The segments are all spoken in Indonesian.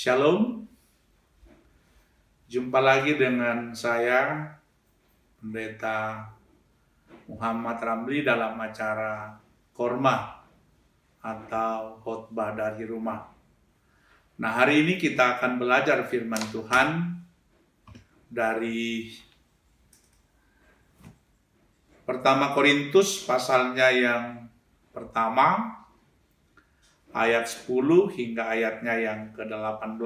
Shalom, jumpa lagi dengan saya, Pendeta Muhammad Ramli dalam acara Korma atau khotbah dari rumah. Nah, hari ini kita akan belajar firman Tuhan dari Pertama Korintus pasalnya yang pertama, ayat 10 hingga ayatnya yang ke-18.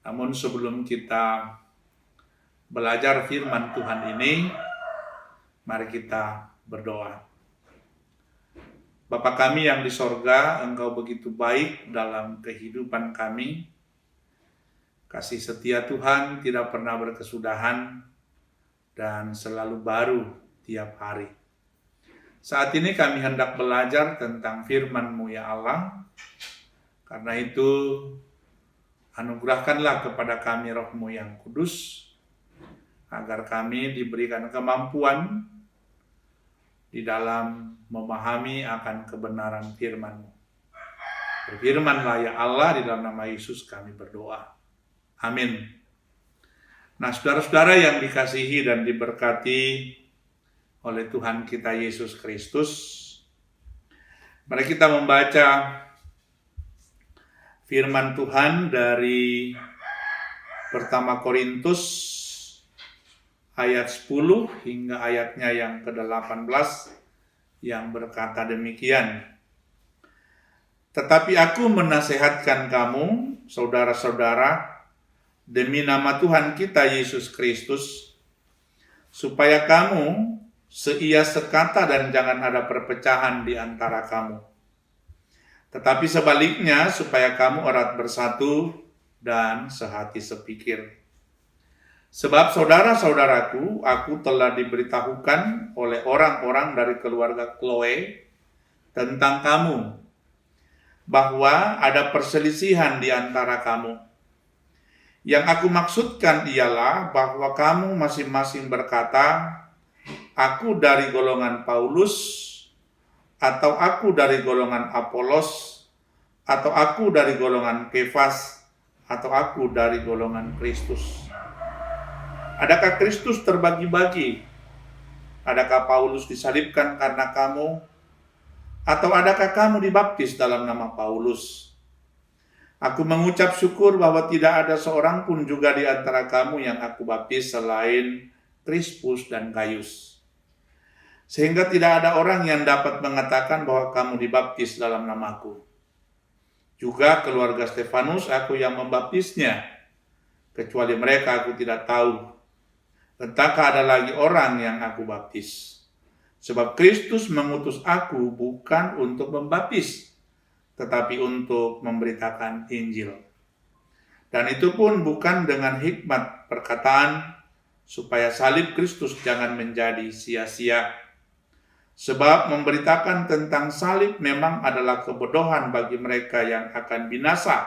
Namun sebelum kita belajar firman Tuhan ini, mari kita berdoa. Bapa kami yang di sorga, Engkau begitu baik dalam kehidupan kami. Kasih setia Tuhan tidak pernah berkesudahan dan selalu baru tiap hari. Saat ini kami hendak belajar tentang firman-Mu ya Allah. Karena itu anugerahkanlah kepada kami Roh-Mu yang kudus, agar kami diberikan kemampuan di dalam memahami akan kebenaran firman-Mu. Berfirmanlah ya Allah, di dalam nama Yesus kami berdoa. Amin. Nah, saudara-saudara yang dikasihi dan diberkati oleh Tuhan kita Yesus Kristus, mari kita membaca firman Tuhan dari Pertama Korintus ayat 10 hingga ayatnya yang ke-18 yang berkata demikian. Tetapi aku menasehatkan kamu, saudara-saudara, demi nama Tuhan kita Yesus Kristus, supaya kamu seia sekata dan jangan ada perpecahan di antara kamu. Tetapi sebaliknya, supaya kamu erat bersatu dan sehati sepikir. Sebab saudara-saudaraku, aku telah diberitahukan oleh orang-orang dari keluarga Chloe tentang kamu, bahwa ada perselisihan di antara kamu. Yang aku maksudkan ialah bahwa kamu masing-masing berkata, aku dari golongan Paulus, atau aku dari golongan Apolos, atau aku dari golongan Kefas, atau aku dari golongan Kristus. Adakah Kristus terbagi-bagi? Adakah Paulus disalibkan karena kamu? Atau adakah kamu dibaptis dalam nama Paulus? Aku mengucap syukur bahwa tidak ada seorang pun juga di antara kamu yang aku baptis selain Krispus dan Gaius. Sehingga tidak ada orang yang dapat mengatakan bahwa kamu dibaptis dalam namaku. Juga keluarga Stefanus aku yang membaptisnya, kecuali mereka aku tidak tahu. Entahkah ada lagi orang yang aku baptis. Sebab Kristus mengutus aku bukan untuk membaptis, tetapi untuk memberitakan Injil. Dan itu pun bukan dengan hikmat perkataan, supaya salib Kristus jangan menjadi sia-sia. Sebab memberitakan tentang salib memang adalah kebodohan bagi mereka yang akan binasa.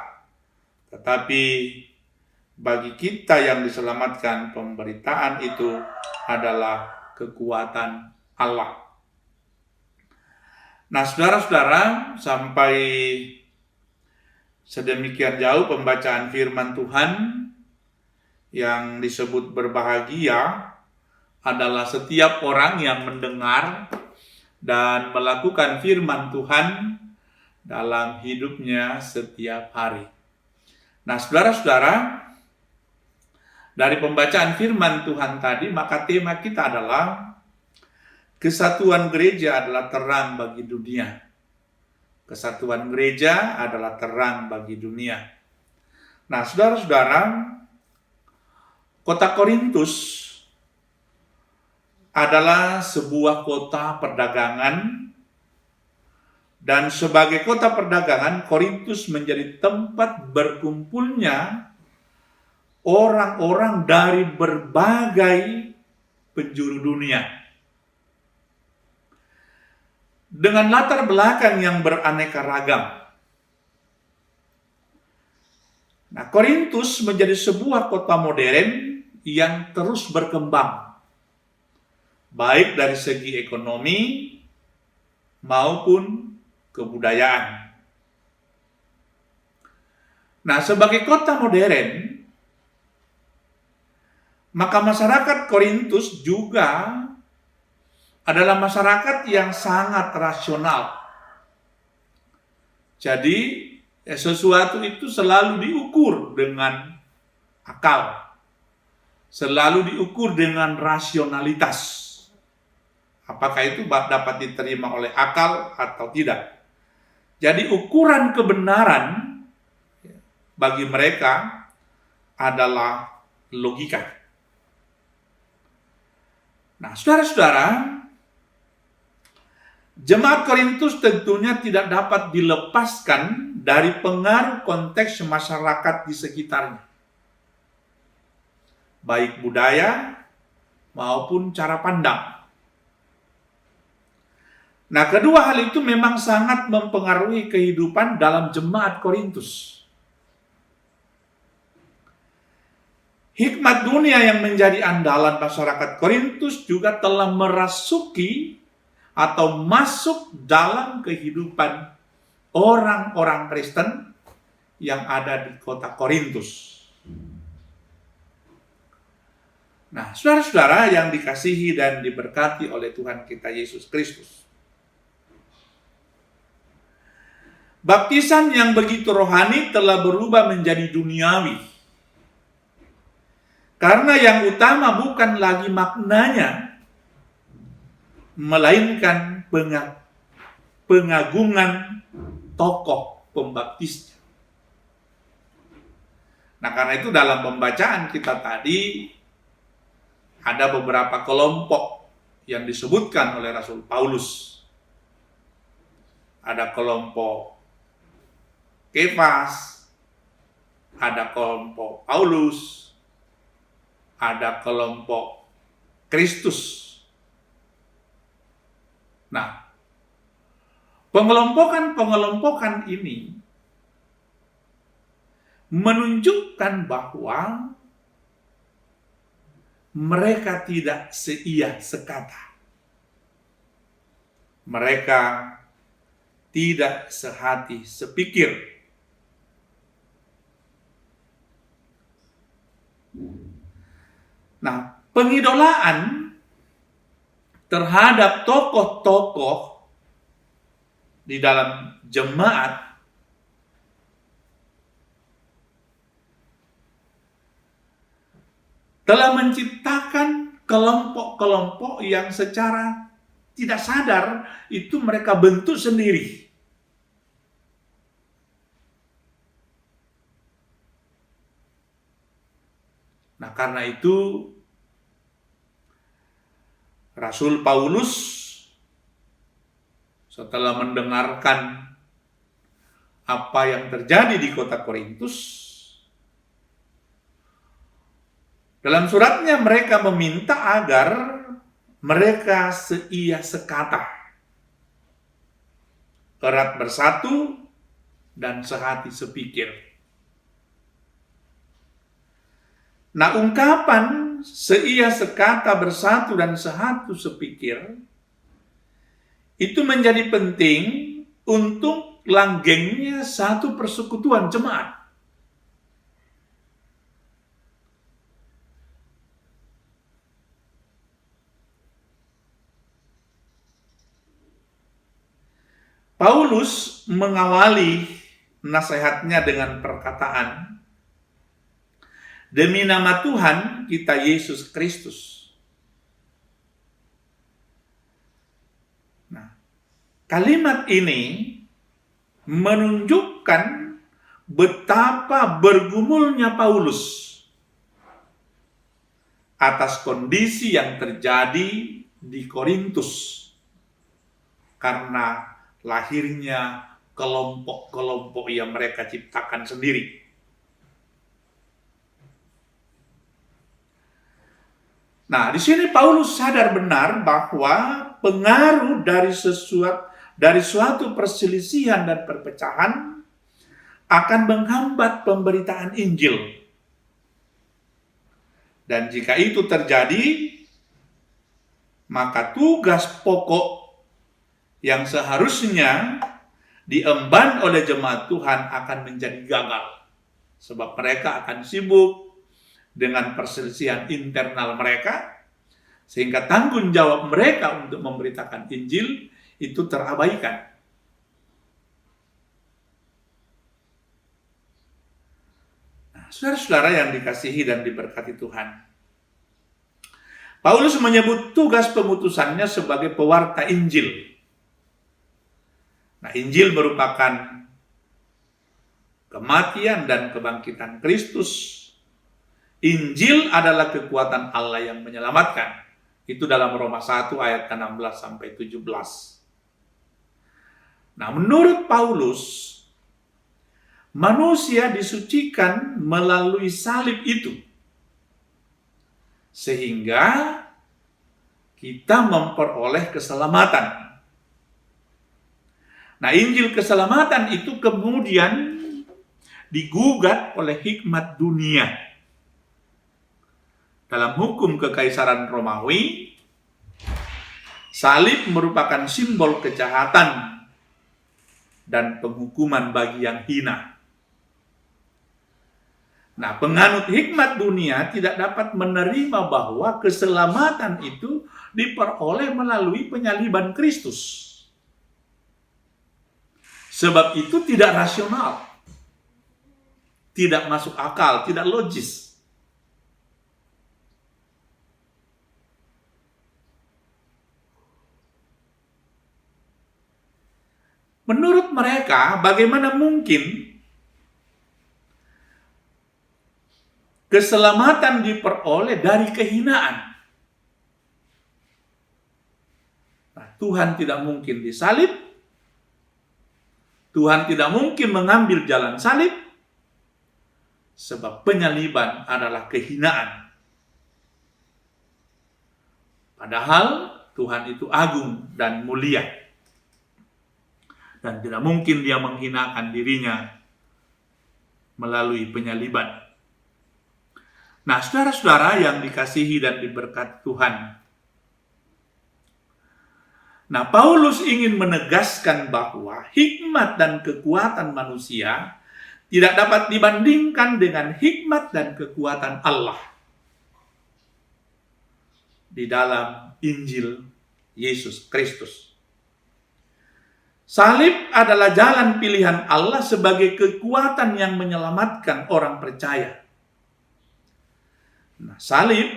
Tetapi bagi kita yang diselamatkan, pemberitaan itu adalah kekuatan Allah. Nah, saudara-saudara, sampai sedemikian jauh pembacaan firman Tuhan yang disebut berbahagia adalah setiap orang yang mendengar dan melakukan firman Tuhan dalam hidupnya setiap hari. Nah, saudara-saudara, dari pembacaan firman Tuhan tadi, maka tema kita adalah kesatuan gereja adalah terang bagi dunia. Kesatuan gereja adalah terang bagi dunia. Nah, saudara-saudara, kota Korintus adalah sebuah kota perdagangan, dan sebagai kota perdagangan, Korintus menjadi tempat berkumpulnya orang-orang dari berbagai penjuru dunia. Dengan latar belakang yang beraneka ragam. Nah, Korintus menjadi sebuah kota modern yang terus berkembang, baik dari segi ekonomi maupun kebudayaan. Nah, sebagai kota modern, maka masyarakat Korintus juga adalah masyarakat yang sangat rasional. Jadi, sesuatu itu selalu diukur dengan akal, selalu diukur dengan rasionalitas. Apakah itu dapat diterima oleh akal atau tidak? Jadi ukuran kebenaran bagi mereka adalah logika. Nah, saudara-saudara, jemaat Korintus tentunya tidak dapat dilepaskan dari pengaruh konteks masyarakat di sekitarnya, baik budaya maupun cara pandang. Nah, kedua hal itu memang sangat mempengaruhi kehidupan dalam jemaat Korintus. Hikmat dunia yang menjadi andalan masyarakat Korintus juga telah merasuki atau masuk dalam kehidupan orang-orang Kristen yang ada di kota Korintus. Nah, saudara-saudara yang dikasihi dan diberkati oleh Tuhan kita Yesus Kristus, baptisan yang begitu rohani telah berubah menjadi duniawi. Karena yang utama bukan lagi maknanya, melainkan pengagungan tokoh pembaptisnya. Nah, karena itu dalam pembacaan kita tadi ada beberapa kelompok yang disebutkan oleh Rasul Paulus. Ada kelompok Kefas, ada kelompok Paulus, ada kelompok Kristus. Nah, pengelompokan ini menunjukkan bahwa mereka tidak seia sekata. Mereka tidak sehati sepikir. Nah, pengidolaan terhadap tokoh-tokoh di dalam jemaat telah menciptakan kelompok-kelompok yang secara tidak sadar itu mereka bentuk sendiri. Nah, karena itu Rasul Paulus setelah mendengarkan apa yang terjadi di kota Korintus, dalam suratnya mereka meminta agar mereka seia sekata, erat bersatu, dan sehati sepikir. Nah, ungkapan seia sekata, bersatu, dan sehati sepikir itu menjadi penting untuk langgengnya satu persekutuan jemaat. Paulus mengawali nasihatnya dengan perkataan, demi nama Tuhan kita Yesus Kristus. Nah, kalimat ini menunjukkan betapa bergumulnya Paulus atas kondisi yang terjadi di Korintus karena lahirnya kelompok-kelompok yang mereka ciptakan sendiri. Nah, di sini Paulus sadar benar bahwa pengaruh dari suatu perselisihan dan perpecahan akan menghambat pemberitaan Injil. Dan jika itu terjadi, maka tugas pokok yang seharusnya diemban oleh jemaat Tuhan akan menjadi gagal. sebab mereka akan sibuk dengan perselisihan internal mereka, sehingga tanggung jawab mereka untuk memberitakan Injil itu terabaikan. Nah, saudara-saudara yang dikasihi dan diberkati Tuhan, Paulus menyebut tugas pengutusannya sebagai pewarta Injil. Nah, Injil merupakan kematian dan kebangkitan Kristus. Injil adalah kekuatan Allah yang menyelamatkan. Itu dalam Roma 1 ayat 16 sampai 17. Nah, menurut Paulus, manusia disucikan melalui salib itu, sehingga kita memperoleh keselamatan. Nah, Injil keselamatan itu kemudian digugat oleh hikmat dunia. Dalam hukum kekaisaran Romawi, salib merupakan simbol kejahatan dan penghukuman bagi yang hina. Nah, penganut hikmat dunia tidak dapat menerima bahwa keselamatan itu diperoleh melalui penyaliban Kristus. Sebab itu tidak rasional, tidak masuk akal, tidak logis. Menurut mereka, bagaimana mungkin keselamatan diperoleh dari kehinaan? Nah, Tuhan tidak mungkin disalib, Tuhan tidak mungkin mengambil jalan salib, sebab penyaliban adalah kehinaan. Padahal Tuhan itu agung dan mulia, dan tidak mungkin dia menghinakan dirinya melalui penyaliban. Nah, saudara-saudara yang dikasihi dan diberkati Tuhan, nah, Paulus ingin menegaskan bahwa hikmat dan kekuatan manusia tidak dapat dibandingkan dengan hikmat dan kekuatan Allah di dalam Injil Yesus Kristus. Salib adalah jalan pilihan Allah sebagai kekuatan yang menyelamatkan orang percaya. Nah, salib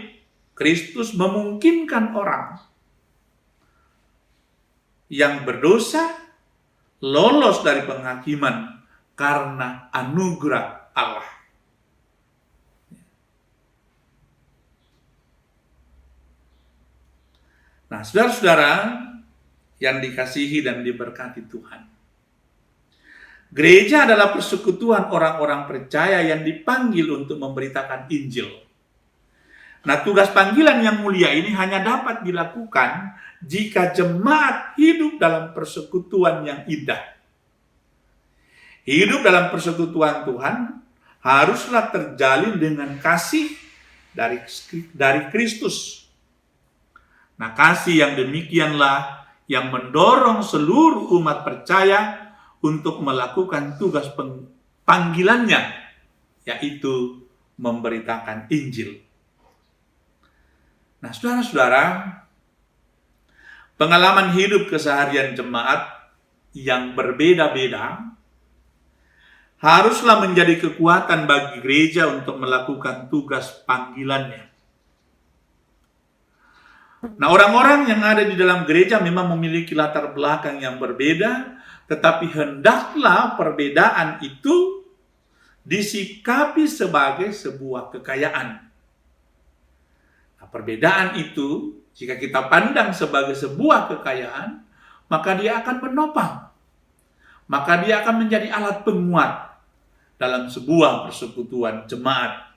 Kristus memungkinkan orang yang berdosa lolos dari penghakiman karena anugerah Allah. Nah, saudara-saudara yang dikasihi dan diberkati Tuhan, gereja adalah persekutuan orang-orang percaya yang dipanggil untuk memberitakan Injil. Nah, tugas panggilan yang mulia ini hanya dapat dilakukan jika jemaat hidup dalam persekutuan yang indah. Hidup dalam persekutuan Tuhan haruslah terjalin dengan kasih dari Kristus. Nah, kasih yang demikianlah yang mendorong seluruh umat percaya untuk melakukan tugas panggilannya, yaitu memberitakan Injil. Nah, saudara-saudara, pengalaman hidup keseharian jemaat yang berbeda-beda haruslah menjadi kekuatan bagi gereja untuk melakukan tugas panggilannya. Nah, orang-orang yang ada di dalam gereja memang memiliki latar belakang yang berbeda, tetapi hendaklah perbedaan itu disikapi sebagai sebuah kekayaan. Nah, perbedaan itu jika kita pandang sebagai sebuah kekayaan, maka dia akan menopang. Maka dia akan menjadi alat penguat dalam sebuah persekutuan jemaat.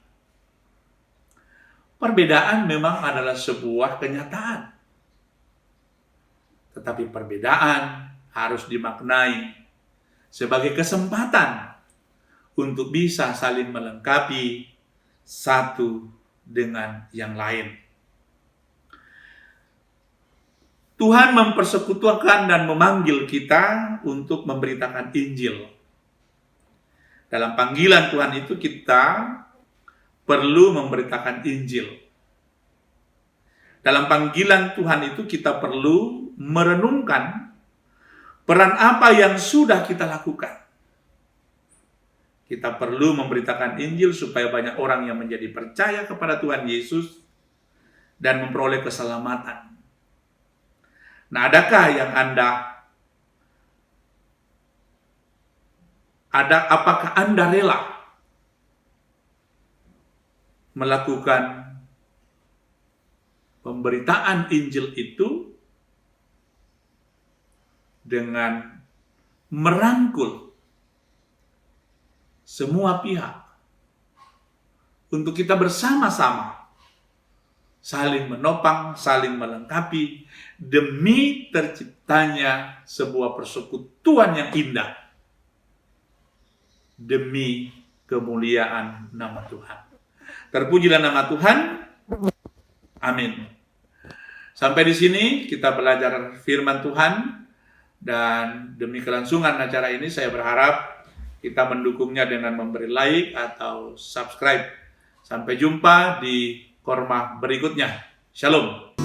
Perbedaan memang adalah sebuah kenyataan. Tetapi perbedaan harus dimaknai sebagai kesempatan untuk bisa saling melengkapi satu dengan yang lain. Tuhan mempersekutukan dan memanggil kita untuk memberitakan Injil. Dalam panggilan Tuhan itu kita perlu memberitakan Injil. Dalam panggilan Tuhan itu kita perlu merenungkan peran apa yang sudah kita lakukan. Kita perlu memberitakan Injil supaya banyak orang yang menjadi percaya kepada Tuhan Yesus dan memperoleh keselamatan. Nah, apakah Anda rela melakukan pemberitaan Injil itu dengan merangkul semua pihak untuk kita bersama-sama saling menopang, saling melengkapi demi terciptanya sebuah persekutuan yang indah demi kemuliaan nama Tuhan. Terpujilah nama Tuhan. Amin. Sampai di sini kita belajar firman Tuhan, dan demi kelangsungan acara ini saya berharap kita mendukungnya dengan memberi like atau subscribe. Sampai jumpa di Korma berikutnya. Shalom.